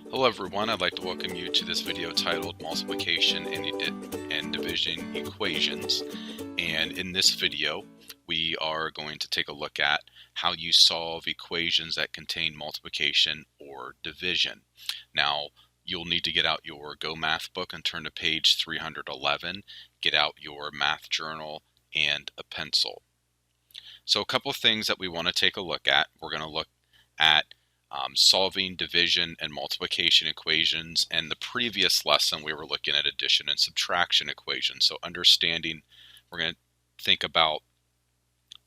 Hello everyone, I'd like to welcome you to this video titled Multiplication and Division Equations. And in this video, we are going to take a look at how you solve equations that contain multiplication or division. Now, you'll need to get out your Go Math book and turn to page 311, get out your math journal and a pencil. So a couple of things that we want to take a look at. We're going to look at solving division and multiplication equations. And the previous lesson we were looking at addition and subtraction equations. So understanding, we're going to think about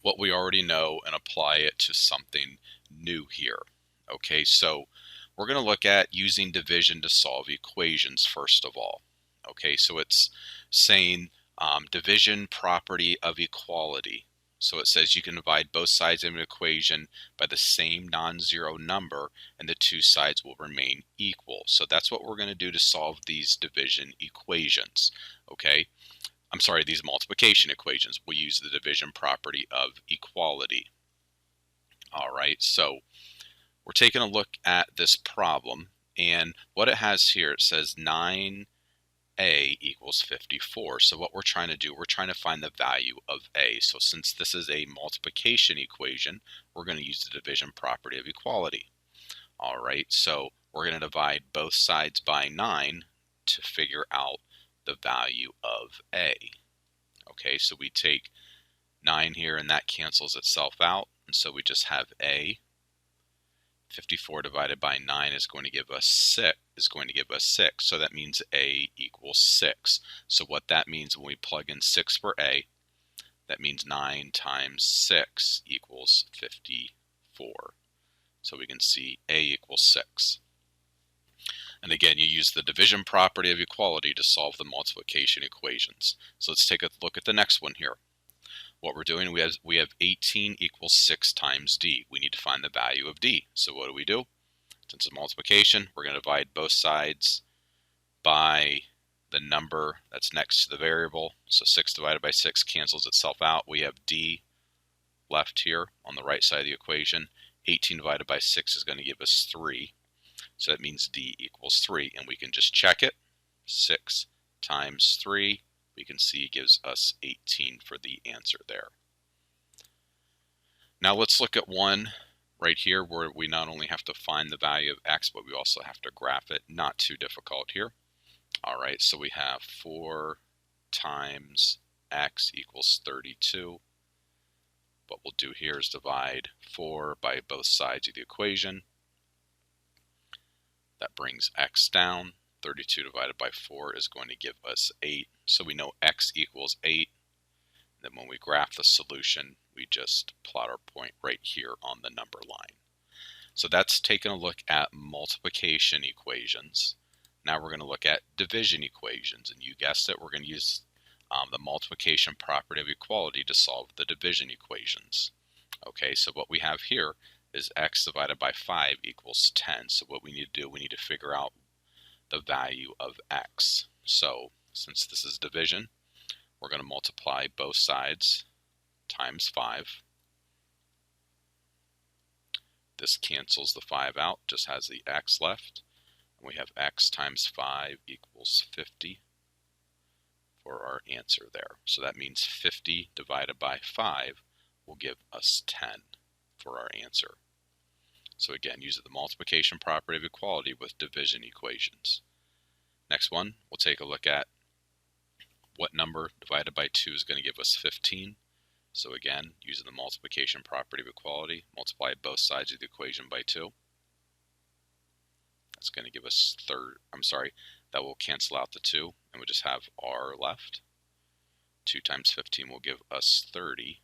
what we already know and apply it to something new here. Okay, so we're going to look at using division to solve equations first of all. Okay, so it's saying division property of equality. So it says you can divide both sides of an equation by the same non-zero number and the two sides will remain equal. So that's what we're going to do to solve these division equations. Okay, I'm sorry, these multiplication equations. We'll use the division property of equality. All right, so we're taking a look at this problem, and what it has here, it says 9a equals 54. So what we're trying to do, we're trying to find the value of a. So since this is a multiplication equation, we're going to use the division property of equality. All right, so we're going to divide both sides by 9 to figure out the value of a. Okay, so we take 9 here and that cancels itself out, and so we just have a. 54 divided by 9 is going to give us 6. So that means a equals 6. So what that means when we plug in 6 for a, that means 9 times 6 equals 54. So we can see a equals 6. And again, you use the division property of equality to solve the multiplication equations. So let's take a look at the next one here. What we're doing, we have 18 equals 6 times d. We need to find the value of d. So what do? Since it's multiplication, we're going to divide both sides by the number that's next to the variable. So 6 divided by 6 cancels itself out. We have d left here on the right side of the equation. 18 divided by 6 is going to give us 3. So that means d equals 3. And we can just check it. 6 times 3. We can see it gives us 18 for the answer there. Now let's look at one right here where we not only have to find the value of x, but we also have to graph it. Not too difficult here. All right, so we have 4 times x equals 32. What we'll do here is divide 4 by both sides of the equation. That brings x down. 32 divided by 4 is going to give us 8. So we know x equals 8. Then when we graph the solution, we just plot our point right here on the number line. So that's taking a look at multiplication equations. Now we're going to look at division equations. And you guessed it, we're going to use the multiplication property of equality to solve the division equations. Okay, so what we have here is x divided by 5 equals 10. So what we need to do, we need to figure out the value of x. So since this is division, we're going to multiply both sides times 5. This cancels the 5 out, just has the x left. And we have x times 5 equals 50 for our answer there. So that means 50 divided by 5 will give us 10 for our answer. So again, use the multiplication property of equality with division equations. Next one, we'll take a look at what number divided by 2 is going to give us 15. So again, using the multiplication property of equality, multiply both sides of the equation by 2. That's going to give us that will cancel out the 2, and we'll just have r left. 2 times 15 will give us 30.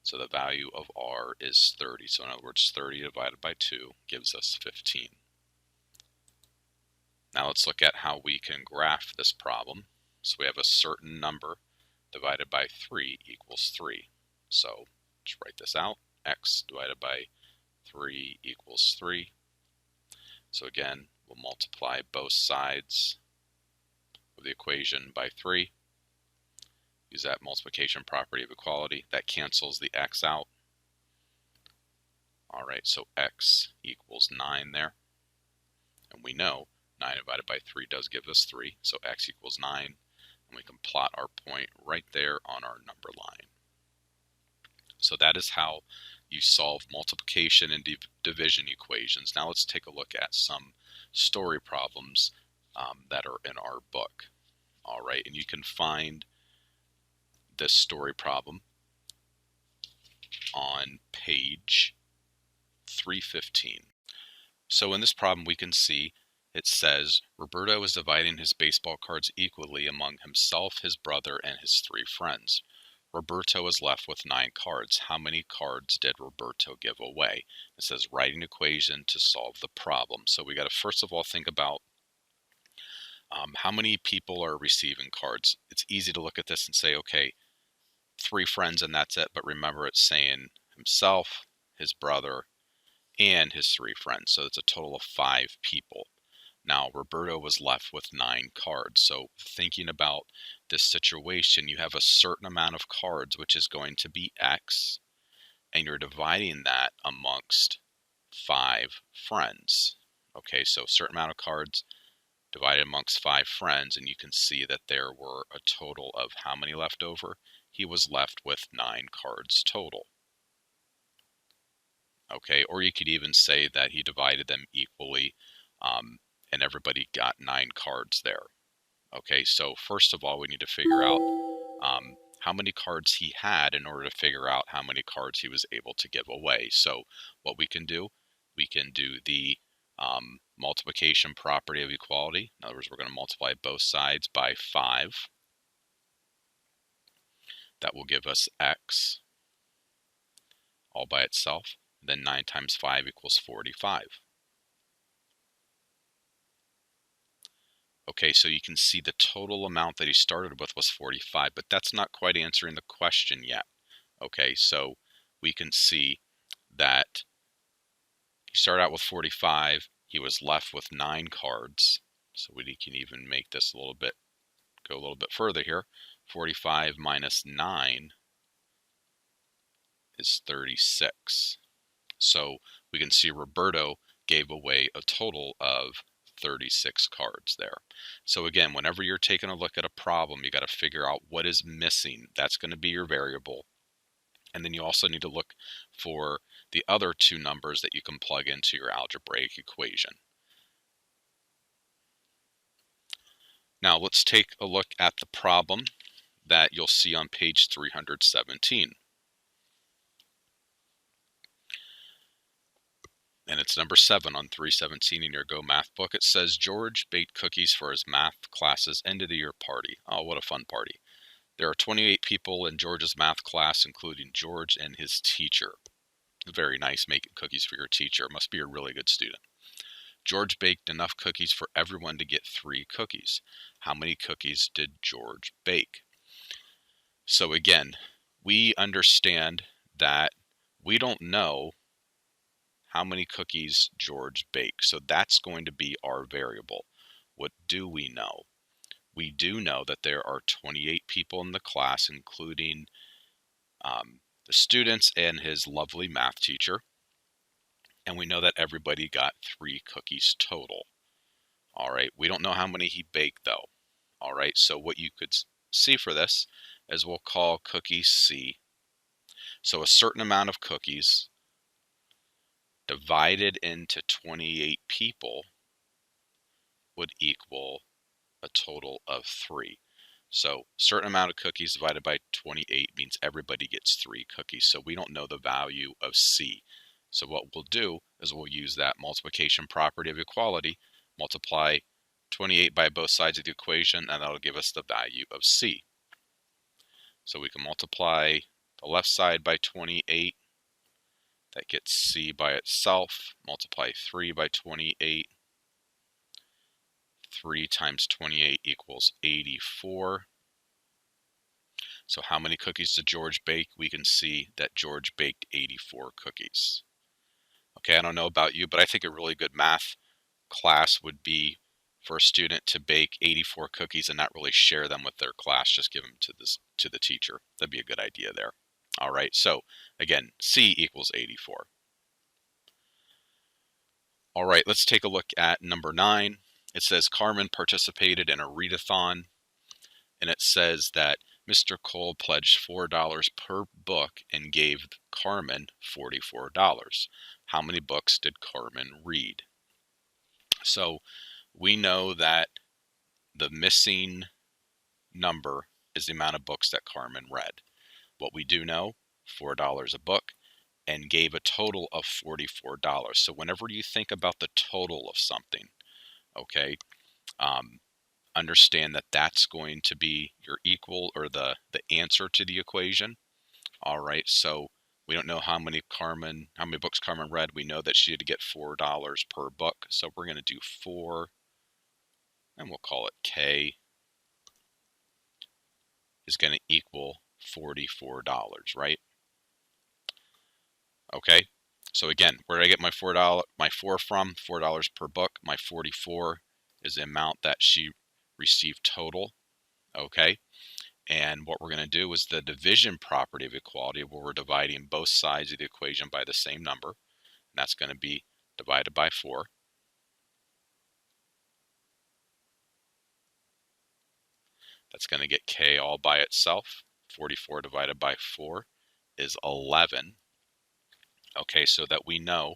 So the value of r is 30. So in other words, 30 divided by 2 gives us 15. Now let's look at how we can graph this problem. So we have a certain number divided by 3 equals 3. So let's write this out. X divided by 3 equals 3. So again, we'll multiply both sides of the equation by 3. Use that multiplication property of equality. That cancels the x out. All right, so x equals 9 there. And we know 9 divided by 3 does give us 3, so x equals 9. And we can plot our point right there on our number line. So that is how you solve multiplication and division equations. Now let's take a look at some story problems that are in our book. All right, and you can find this story problem on page 315. So in this problem we can see it says Roberto is dividing his baseball cards equally among himself, his brother, and his 3 friends. Roberto is left with 9 cards. How many cards did Roberto give away? It says write an equation to solve the problem. So we got to first of all think about how many people are receiving cards. It's easy to look at this and say, okay, 3 friends and that's it. But remember, it's saying himself, his brother, and his 3 friends. So it's a total of 5 people. Now, Roberto was left with 9 cards. So thinking about this situation, you have a certain amount of cards, which is going to be X, and you're dividing that amongst 5 friends. Okay, so a certain amount of cards divided amongst 5 friends, and you can see that there were a total of how many left over? He was left with 9 cards total. Okay, or you could even say that he divided them equally, and everybody got 9 cards there. Okay, so first of all, we need to figure out how many cards he had in order to figure out how many cards he was able to give away. So what we can do the multiplication property of equality. In other words, we're going to multiply both sides by 5. That will give us x all by itself. Then 9 times 5 equals 45. Okay, so you can see the total amount that he started with was 45, but that's not quite answering the question yet. Okay, so we can see that he started out with 45, he was left with 9 cards. So we can even make this go a little bit further here. 45 minus 9 is 36. So we can see Roberto gave away a total of 36 cards there. So again, whenever you're taking a look at a problem, you got to figure out what is missing. That's going to be your variable. And then you also need to look for the other 2 numbers that you can plug into your algebraic equation. Now let's take a look at the problem that you'll see on page 317. And it's number 7 on 317 in your Go Math book. It says George baked cookies for his math class's end of the year party. Oh, what a fun party. There are 28 people in George's math class, including George and his teacher. Very nice, making cookies for your teacher. Must be a really good student. George baked enough cookies for everyone to get 3 cookies. How many cookies did George bake? So again, we understand that we don't know how many cookies George baked. So that's going to be our variable. What do we know? We do know that there are 28 people in the class, including the students and his lovely math teacher. And we know that everybody got 3 cookies total. All right, we don't know how many he baked though. All right, so what you could see for this is we'll call cookie C. So a certain amount of cookies divided into 28 people would equal a total of 3. So certain amount of cookies divided by 28 means everybody gets 3 cookies. So we don't know the value of C. So what we'll do is we'll use that multiplication property of equality, multiply 28 by both sides of the equation, and that'll give us the value of C. So we can multiply the left side by 28. That gets C by itself. Multiply 3 by 28. 3 times 28 equals 84. So how many cookies did George bake? We can see that George baked 84 cookies. Okay, I don't know about you, but I think a really good math class would be for a student to bake 84 cookies and not really share them with their class, just give them to the teacher. That'd be a good idea there. All right, so again, C equals 84. All right, let's take a look at number 9. It says Carmen participated in a readathon, and it says that Mr. Cole pledged $4 per book and gave Carmen $44. How many books did Carmen read? So we know that the missing number is the amount of books that Carmen read. What we do know, $4 a book, and gave a total of $44. So whenever you think about the total of something, okay, understand that that's going to be your equal, or the answer to the equation. All right, so we don't know how many books Carmen read. We know that she had to get $4 per book. So we're going to do 4, and we'll call it K, is going to equal $44, right? Okay, so again, where did I get my $4 from? $4 per book. My 44 is the amount that she received total. Okay, and what we're going to do is the division property of equality, where we're dividing both sides of the equation by the same number, and that's going to be divided by 4. That's going to get K all by itself. 44 divided by 4 is 11. Okay, so that we know,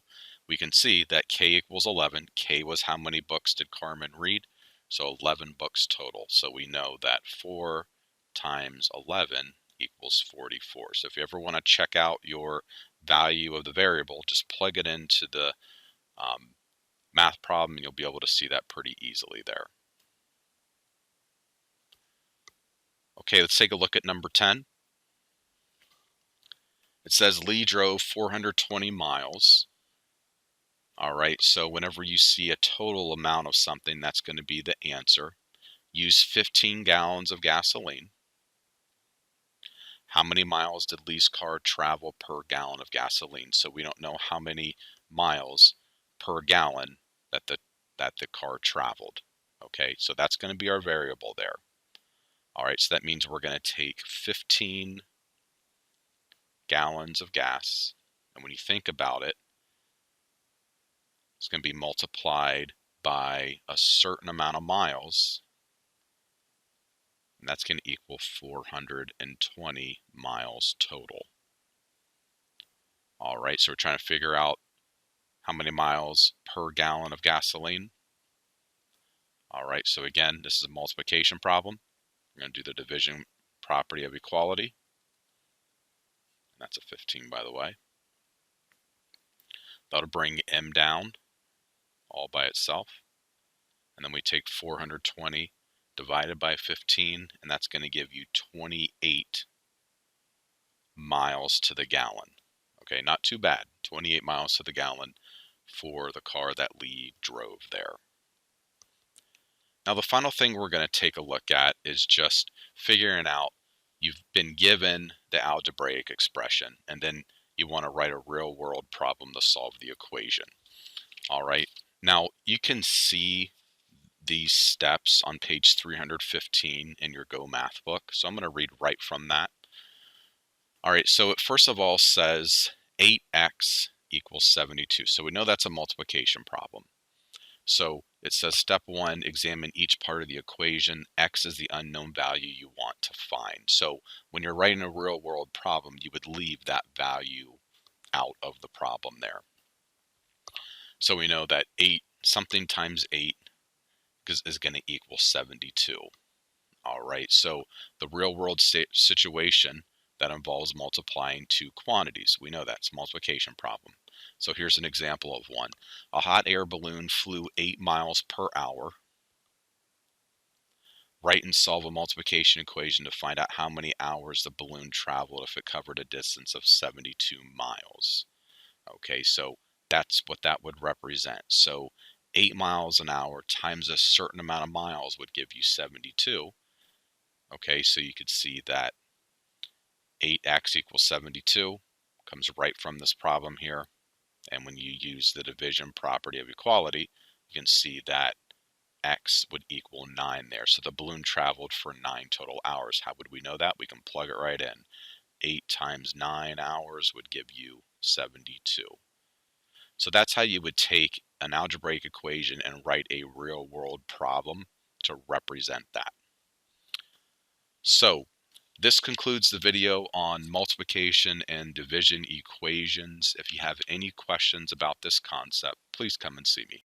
we can see that K equals 11. K was how many books did Carmen read? So 11 books total. So we know that 4 times 11 equals 44. So if you ever want to check out your value of the variable, just plug it into the math problem and you'll be able to see that pretty easily there. Okay, let's take a look at number 10. It says Lee drove 420 miles. All right, so whenever you see a total amount of something, that's going to be the answer. Use 15 gallons of gasoline. How many miles did Lee's car travel per gallon of gasoline? So we don't know how many miles per gallon that the car traveled. Okay, so that's going to be our variable there. All right, so that means we're going to take 15 gallons of gas, and when you think about it, it's going to be multiplied by a certain amount of miles, and that's going to equal 420 miles total. All right, so we're trying to figure out how many miles per gallon of gasoline. All right, so again, this is a multiplication problem. We're going to do the division property of equality. And that's a 15, by the way. That'll bring M down all by itself. And then we take 420 divided by 15, and that's going to give you 28 miles to the gallon. Okay, not too bad. 28 miles to the gallon for the car that Lee drove there. Now, the final thing we're going to take a look at is just figuring out, you've been given the algebraic expression, and then you want to write a real world problem to solve the equation. All right, now you can see these steps on page 315 in your Go Math book. So I'm going to read right from that. All right, so it first of all says 8x equals 72. So we know that's a multiplication problem. So it says step 1, examine each part of the equation. X is the unknown value you want to find. So when you're writing a real world problem, you would leave that value out of the problem there. So we know that 8 something times 8 is going to equal 72. All right, so the real world situation that involves multiplying two quantities. We know that's a multiplication problem. So here's an example of one. A hot air balloon flew 8 miles per hour. Write and solve a multiplication equation to find out how many hours the balloon traveled if it covered a distance of 72 miles. Okay, so that's what that would represent. So 8 miles an hour times a certain amount of miles would give you 72. Okay, so you could see that 8x equals 72 comes right from this problem here. And when you use the division property of equality, you can see that x would equal 9 there. So the balloon traveled for 9 total hours. How would we know that? We can plug it right in. 8 times 9 hours would give you 72. So that's how you would take an algebraic equation and write a real world problem to represent that. So this concludes the video on multiplication and division equations. If you have any questions about this concept, please come and see me.